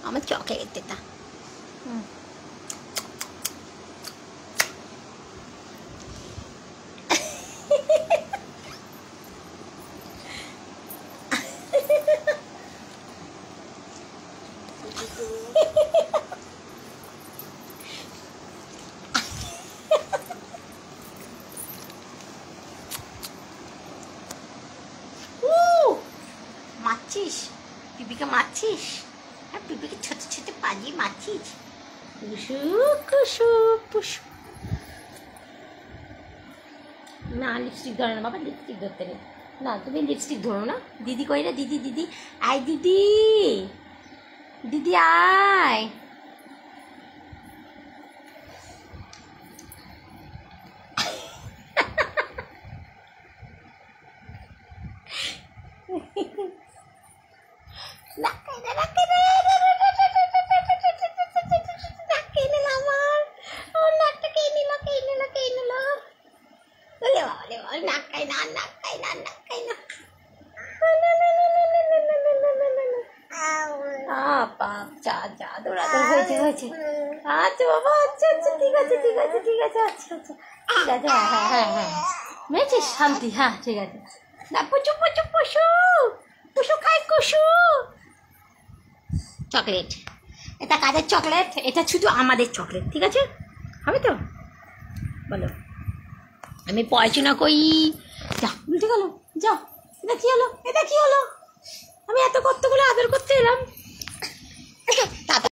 আমার চকলেট এটা মারছিস পিপিকে মারছিস হ্যাঁ পিপিকে ছোট ছোট পাজি মারছিস কুসু কুসু পুসু না লিপস্টিক ধরে না বাবা লিপস্টিক ধরতে নেই না তুমি লিপস্টিক ধরো না দিদি কই রে দিদি দিদি আয় দিদি দিদি আয় আচ্ছা বাবা আচ্ছা আচ্ছা ঠিক আছে ঠিক আছে ঠিক আছে আচ্ছা আচ্ছা ঠিক আছে হ্যাঁ হ্যাঁ হ্যাঁ হ্যাঁ মেয়েছিস শান্তি হ্যাঁ ঠিক আছে না পুচু পুচু পুষু পুষু খাই কুসু চকলেট এটা কাদের চকলেট এটা শুধু আমাদের চকলেট ঠিক আছে হবে তো বলো আমি পড়াশোনা করি যা উল্টে গেল যাও এটা কি হলো